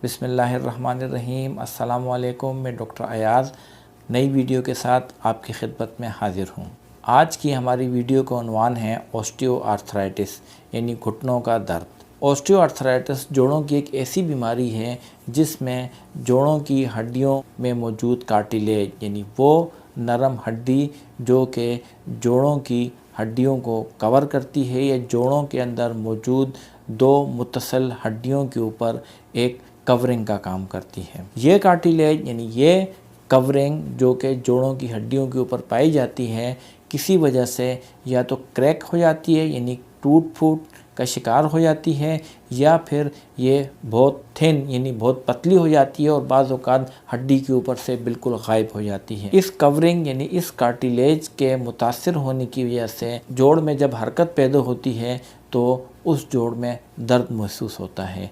बिस्मिल्लाहिर्रहमानिर्रहीम। अस्सलाम वालेकुम। मैं डॉक्टर अयाज़ नई वीडियो के साथ आपकी खिदमत में हाज़िर हूँ। आज की हमारी वीडियो का उन्वान है ऑस्टियोआर्थराइटिस यानी घुटनों का दर्द। ऑस्टियोआर्थराइटिस जोड़ों की एक ऐसी बीमारी है जिसमें जोड़ों की हड्डियों में मौजूद कार्टिलेज यानी वो नरम हड्डी जो कि जोड़ों की हड्डियों को कवर करती है या जोड़ों के अंदर मौजूद दो मुत्तसिल हड्डियों के ऊपर एक कवरिंग का काम करती है। ये कार्टिलेज यानी ये कवरिंग जो कि जोड़ों की हड्डियों के ऊपर पाई जाती है किसी वजह से या तो क्रैक हो जाती है यानी टूट फूट का शिकार हो जाती है या फिर ये बहुत थिन यानी बहुत पतली हो जाती है और बाज़ औक़ात हड्डी के ऊपर से बिल्कुल गायब हो जाती है। इस कवरिंग यानी इस कार्टिलेज के मुतासिर होने की वजह से जोड़ में जब हरकत पैदा होती है तो उस जोड़ में दर्द महसूस होता है।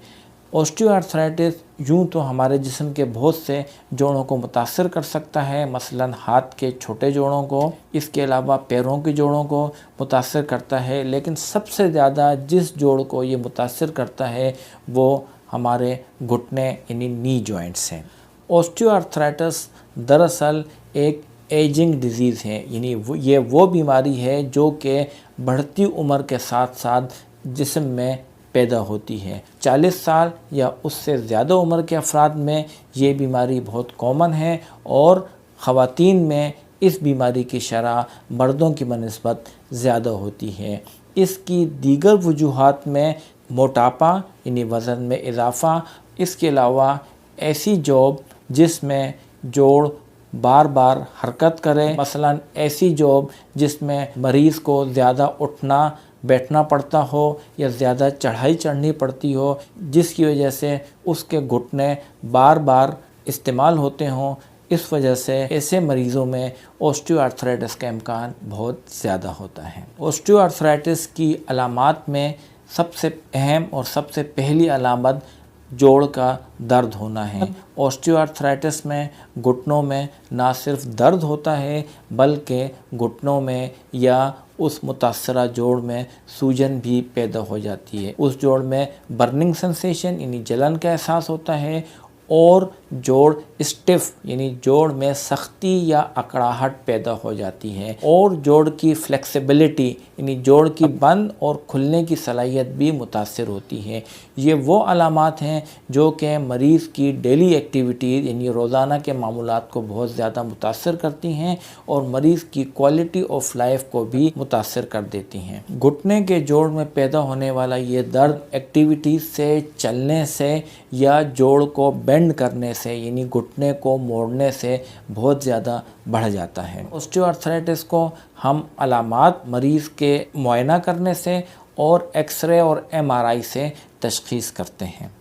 ऑस्टियोआर्थराइटिस यूँ तो हमारे जिस्म के बहुत से जोड़ों को मुतासर कर सकता है, मसलन हाथ के छोटे जोड़ों को, इसके अलावा पैरों के जोड़ों को मुतासर करता है, लेकिन सबसे ज़्यादा जिस जोड़ को ये मुतासर करता है वो हमारे घुटने यानी नी जॉइंट्स हैं। ऑस्टियोआर्थराइटिस दरअसल एक एजिंग डिज़ीज़ है यानी ये वो बीमारी है जो कि बढ़ती उम्र के साथ साथ जिस्म में पैदा होती है। 40 साल या उससे ज़्यादा उम्र के अफराद में ये बीमारी बहुत कॉमन है और ख़वातीन में इस बीमारी की शरह मर्दों की बनिस्बत ज़्यादा होती है। इसकी दीगर वजूहात में मोटापा यानी वज़न में इजाफ़ा, इसके अलावा ऐसी जॉब जिसमें जोड़ बार बार हरकत करे, मसलन ऐसी जॉब जिसमें मरीज़ को ज़्यादा उठना बैठना पड़ता हो या ज़्यादा चढ़ाई चढ़नी पड़ती हो जिसकी वजह से उसके घुटने बार बार इस्तेमाल होते हों, इस वजह से ऐसे मरीज़ों में ऑस्टियोआर्थराइटिस का इम्कान बहुत ज़्यादा होता है। ऑस्टियोआर्थराइटिस की अलामात में सबसे अहम और सबसे पहली अलामत जोड़ का दर्द होना है। ऑस्टियोआर्थराइटिस में घुटनों में ना सिर्फ दर्द होता है बल्कि घुटनों में या उस मुतासरा जोड़ में सूजन भी पैदा हो जाती है। उस जोड़ में बर्निंग सेंसेशन यानी जलन का एहसास होता है और जोड़ स्टिफ यानी जोड़ में सख्ती या अकड़ाहट पैदा हो जाती है और जोड़ की फ्लेक्सिबिलिटी यानी जोड़ की बंद और खुलने की सलाहियत भी मुतासर होती है। ये वो अलामात हैं जो कि मरीज़ की डेली एक्टिविटीज़ यानी रोज़ाना के मामूलात को बहुत ज़्यादा मुतासर करती हैं और मरीज़ की क्वालिटी ऑफ लाइफ को भी मुतासर कर देती हैं। घुटने के जोड़ में पैदा होने वाला ये दर्द एक्टिविटीज़ से, चलने से या जोड़ को बेंड करने से यानी घुटने को मोड़ने से बहुत ज़्यादा बढ़ जाता है। ऑस्टियोआर्थराइटिस को हम अलामात मरीज़ के मुआयना करने से और एक्सरे और एमआरआई से तशख़ीस करते हैं।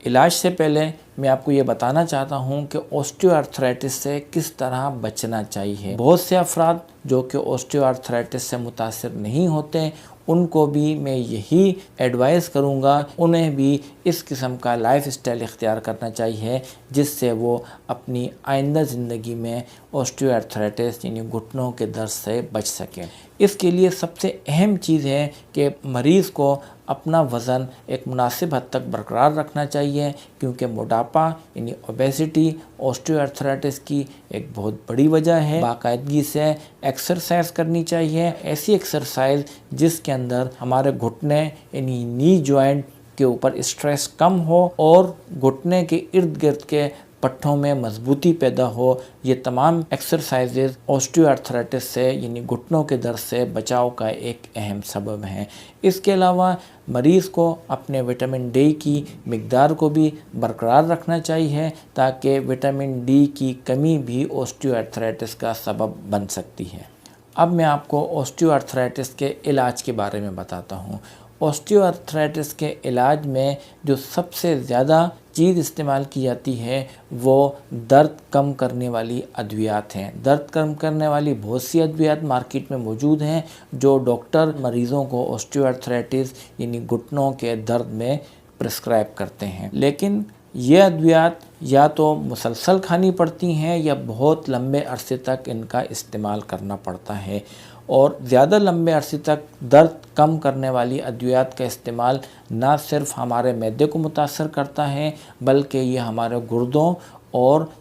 इलाज से पहले मैं आपको ये बताना चाहता हूँ कि ऑस्टियोआर्थराइटिस से किस तरह बचना चाहिए। बहुत से अफराद जो कि ऑस्टियोआर्थराइटिस से मुतासर नहीं होते उनको भी मैं यही एडवाइस करूँगा, उन्हें भी इस किस्म का लाइफ स्टाइल इख्तियार करना चाहिए जिससे वो अपनी आइंदा ज़िंदगी में ऑस्टियोआर्थराइटिस यानी घुटनों के दर्द से बच सकें। इसके लिए सबसे अहम चीज़ है कि मरीज़ को अपना वज़न एक मुनासिब हद तक बरकरार रखना चाहिए क्योंकि मोटापा यानी ओबेसिटी ऑस्टियोआर्थराइटिस की एक बहुत बड़ी वजह है। बाकायदगी से एक्सरसाइज करनी चाहिए, ऐसी एक्सरसाइज जिसके अंदर हमारे घुटने यानी नी जॉइंट के ऊपर स्ट्रेस कम हो और घुटने के इर्द गिर्द के पट्ठों में मजबूती पैदा हो। ये तमाम एक्सरसाइजेज ऑस्टियोआर्थराइटिस से यानी घुटनों के दर्द से बचाव का एक अहम सबब है। इसके अलावा मरीज़ को अपने विटामिन डी की मिक़दार को भी बरकरार रखना चाहिए ताकि विटामिन डी की कमी भी ऑस्टियोआर्थराइटिस का सबब बन सकती है। अब मैं आपको ऑस्टियोआर्थराइटिस के इलाज के बारे में बताता हूँ। ऑस्टियोआर्थराइटिस के इलाज में जो सबसे ज़्यादा चीज़ इस्तेमाल की जाती है वो दर्द कम करने वाली अद्वियात हैं। दर्द कम करने वाली बहुत सी अद्वियात मार्केट में मौजूद हैं जो डॉक्टर मरीज़ों को ऑस्टियोआर्थराइटिस यानी घुटनों के दर्द में प्रिस्क्राइब करते हैं, लेकिन ये अद्वियात या तो मुसलसल खानी पड़ती हैं या बहुत लंबे अरसे तक इनका इस्तेमाल करना पड़ता है। और ज़्यादा लंबे अरसे तक दर्द कम करने वाली अद्वियात का इस्तेमाल ना सिर्फ हमारे मैदे को मुतासर करता है बल्कि ये हमारे गुर्दों और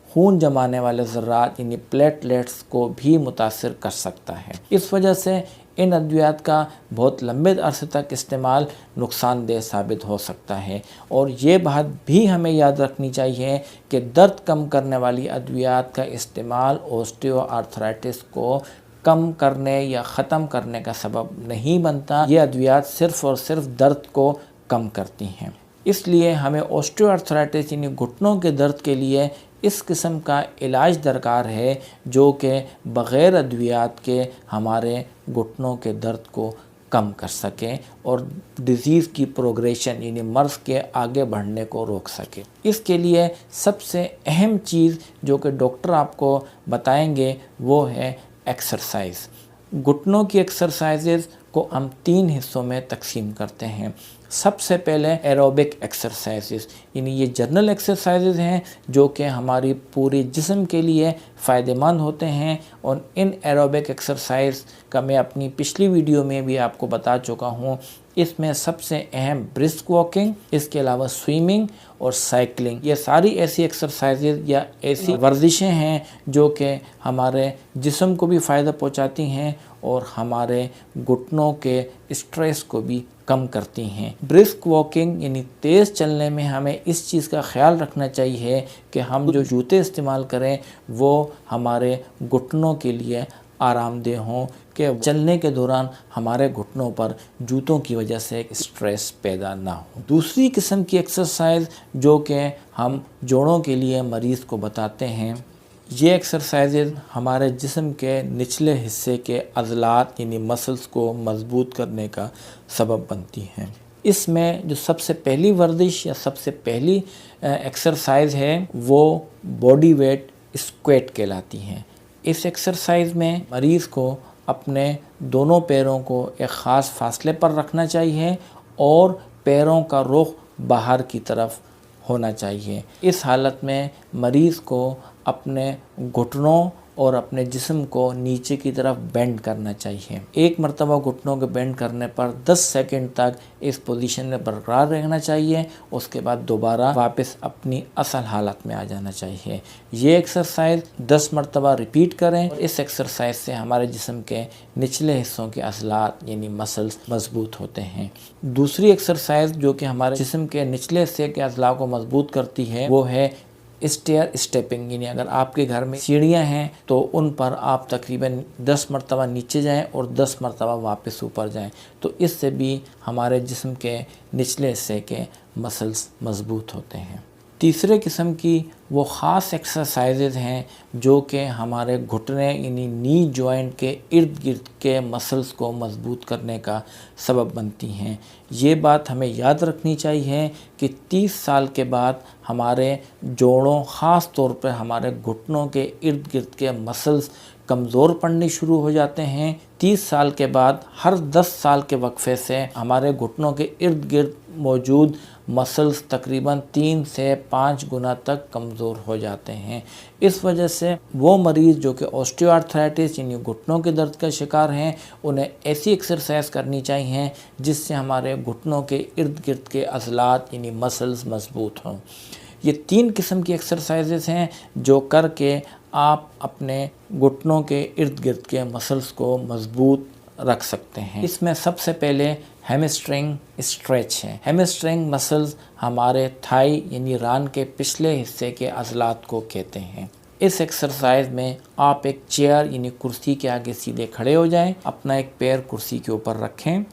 खून जमाने वाले ज़र्रात यानी प्लेटलेट्स को भी मुतासर कर सकता है। इस वजह से इन अद्वियात का बहुत लंबे अरसे तक इस्तेमाल नुकसानदेह साबित हो सकता है। और ये बात भी हमें याद रखनी चाहिए कि दर्द कम करने वाली अद्वियात का इस्तेमाल ऑस्टियोआर्थराइटिस को कम करने या ख़त्म करने का सबब नहीं बनता। ये अद्वियात सिर्फ़ और सिर्फ दर्द को कम करती हैं। इसलिए हमें ऑस्टियोआर्थराइटिस यानी घुटनों के दर्द के लिए इस किस्म का इलाज दरकार है जो कि बग़ैर अद्वियात के हमारे घुटनों के दर्द को कम कर सके और डिज़ीज़ की प्रोग्रेशन यानी मर्ज़ के आगे बढ़ने को रोक सके। इसके लिए सबसे अहम चीज़ जो कि डॉक्टर आपको बताएंगे वो है एक्सरसाइज। घुटनों की एक्सरसाइजेज़ को हम 3 हिस्सों में तकसीम करते हैं। सबसे पहले एरोबिक एक्सरसाइजेज़ यानी ये जनरल एक्सरसाइजेज़ हैं जो कि हमारी पूरे जिस्म के लिए फ़ायदेमंद होते हैं। और इन एरोबिक एक्सरसाइज का मैं अपनी पिछली वीडियो में भी आपको बता चुका हूँ। इसमें सबसे अहम ब्रिस्क वॉकिंग, इसके अलावा स्विमिंग और साइकिलिंग, ये सारी ऐसी एक्सरसाइजेज या ऐसी वर्जिशें हैं जो कि हमारे जिस्म को भी फ़ायदा पहुंचाती हैं और हमारे घुटनों के स्ट्रेस को भी कम करती हैं। ब्रिस्क वॉकिंग यानी तेज़ चलने में हमें इस चीज़ का ख्याल रखना चाहिए कि हम जो जूते इस्तेमाल करें वो हमारे घुटनों के लिए आरामदेह हों, कि चलने के दौरान हमारे घुटनों पर जूतों की वजह से स्ट्रेस पैदा ना हो। दूसरी किस्म की एक्सरसाइज जो कि हम जोड़ों के लिए मरीज़ को बताते हैं, ये एक्सरसाइजेज हमारे जिस्म के निचले हिस्से के अज़लात यानी मसल्स को मजबूत करने का सबब बनती हैं। इसमें जो सबसे पहली वर्जिश या सबसे पहली एक्सरसाइज है वो बॉडी वेट स्क्वाट कहलाती हैं। इस एक्सरसाइज में मरीज़ को अपने दोनों पैरों को एक ख़ास फासले पर रखना चाहिए और पैरों का रुख बाहर की तरफ होना चाहिए। इस हालत में मरीज़ को अपने घुटनों और अपने जिस्म को नीचे की तरफ बेंड करना चाहिए। एक मरतबा घुटनों के बेंड करने पर 10 सेकंड तक इस पोजीशन में बरकरार रहना चाहिए। उसके बाद दोबारा वापस अपनी असल हालत में आ जाना चाहिए। ये एक्सरसाइज 10 मरतबा रिपीट करें। इस एक्सरसाइज से हमारे जिस्म के निचले हिस्सों के अज़लात यानी मसल्स मजबूत होते हैं। दूसरी एक्सरसाइज जो कि हमारे जिस्म के निचले हिस्से के अज़ला को मजबूत करती है वो है स्टेयर स्टेपिंग। यानी अगर आपके घर में सीढ़ियाँ हैं तो उन पर आप तकरीबन 10 मरतबा नीचे जाएं और 10 मरतबा वापस ऊपर जाएं, तो इससे भी हमारे जिस्म के निचले हिस्से के मसल्स मजबूत होते हैं। तीसरे किस्म की वो ख़ास एक्सरसाइजेज हैं जो कि हमारे घुटने यानी नी जॉइंट के इर्द गिर्द के मसल्स को मजबूत करने का सबब बनती हैं। ये बात हमें याद रखनी चाहिए कि 30 साल के बाद हमारे जोड़ों, ख़ास तौर पर हमारे घुटनों के इर्द गिर्द के मसल्स कमज़ोर पड़ने शुरू हो जाते हैं। 30 साल के बाद हर 10 साल के वक्फे से हमारे घुटनों के इर्द गिर्द मौजूद मसल्स तकरीबन 3 से 5 गुना तक कमज़ोर हो जाते हैं। इस वजह से वो मरीज़ जो कि ऑस्टियोआर्थराइटिस यानी घुटनों के दर्द का शिकार हैं, उन्हें ऐसी एक्सरसाइज करनी चाहिए जिससे हमारे घुटनों के इर्द गिर्द के अज़लात यानी मसल्स मजबूत हों। ये 3 किस्म की एक्सरसाइजेस हैं जो करके आप अपने घुटनों के इर्द गिर्द के मसल्स को मजबूत रख सकते हैं। इसमें सबसे पहले हैमस्ट्रिंग स्ट्रेच है। हैमस्ट्रिंग मसल्स हमारे थाई यानी रान के पिछले हिस्से के अज़लात को कहते हैं। इस एक्सरसाइज में आप एक चेयर यानी कुर्सी के आगे सीधे खड़े हो जाएं, अपना एक पैर कुर्सी के ऊपर रखें,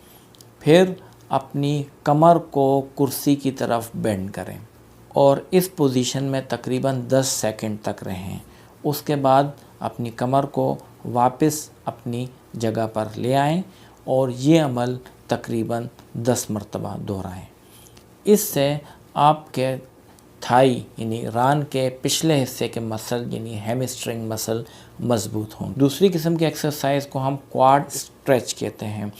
फिर अपनी कमर को कुर्सी की तरफ बेंड करें और इस पोजीशन में तकरीबन 10 सेकंड तक रहें। उसके बाद अपनी कमर को वापस अपनी जगह पर ले आएं और ये अमल तकरीबन 10 मरतबा दोहराएं। इससे आपके थाई यानी रान के पिछले हिस्से के मसल यानी हैमस्ट्रिंग मसल मजबूत हों। दूसरी किस्म की एक्सरसाइज को हम क्वाड स्ट्रेच कहते हैं।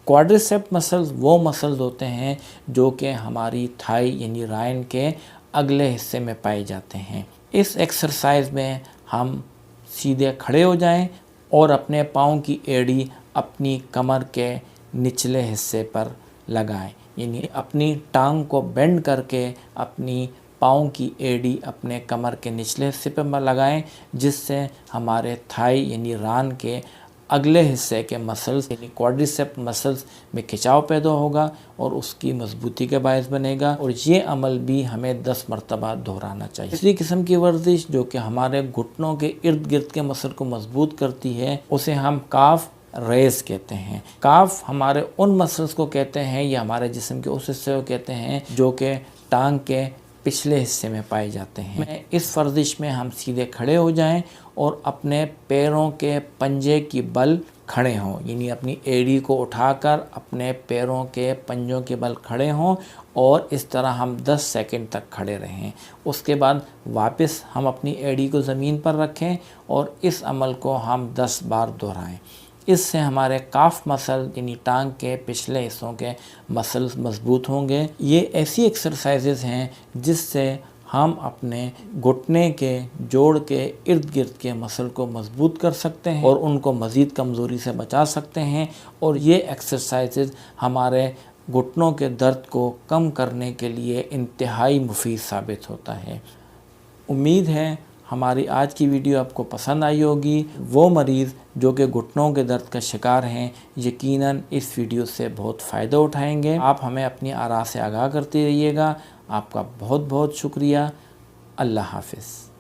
क्वाड्रिसेप मसल्स वो मसल्स होते हैं जो कि हमारी थाई यानी रान के अगले हिस्से में पाए जाते हैं। इस एक्सरसाइज में हम सीधे खड़े हो जाएं और अपने पाँव की एड़ी अपनी कमर के निचले हिस्से पर लगाएं। यानी अपनी टांग को बेंड करके अपनी पाँव की एड़ी अपने कमर के निचले हिस्से पर लगाएं, जिससे हमारे थाई यानी रान के अगले हिस्से के मसल्स यानी क्वाड्रिसेप्स मसल्स में खिंचाव पैदा होगा और उसकी मजबूती का बायस बनेगा। और ये अमल भी हमें 10 मरतबा दोहराना चाहिए। इसी किस्म की वर्जिश जो कि हमारे घुटनों के इर्द गिर्द के मसल को मजबूत करती है, उसे हम काफ रेस कहते हैं। काफ हमारे उन मसल्स को कहते हैं या हमारे जिस्म के उस हिस्से को कहते हैं जो कि टांग के पिछले हिस्से में पाए जाते हैं। इस वर्जिश में हम सीधे खड़े हो जाएं और अपने पैरों के पंजे की बल खड़े हों, यानी अपनी एड़ी को उठाकर अपने पैरों के पंजों के बल खड़े हों और इस तरह हम 10 सेकंड तक खड़े रहें। उसके बाद वापस हम अपनी एड़ी को ज़मीन पर रखें और इस अमल को हम 10 बार दोहराएं। इससे हमारे काफ मसल यानी टांग के पिछले हिस्सों के मसल्स मजबूत होंगे। ये ऐसी एक्सरसाइजेज हैं जिससे हम अपने घुटने के जोड़ के इर्द गिर्द के मसल को मजबूत कर सकते हैं और उनको मज़ीद कमज़ोरी से बचा सकते हैं। और ये एक्सरसाइजेज हमारे घुटनों के दर्द को कम करने के लिए इंतहाई मुफीद साबित होता है। उम्मीद है हमारी आज की वीडियो आपको पसंद आई होगी। वो मरीज़ जो कि घुटनों के दर्द का शिकार हैं यकीनन इस वीडियो से बहुत फ़ायदा उठाएंगे। आप हमें अपनी आरा से आगाह करते रहिएगा। आपका बहुत बहुत शुक्रिया। अल्लाह हाफ़िज़।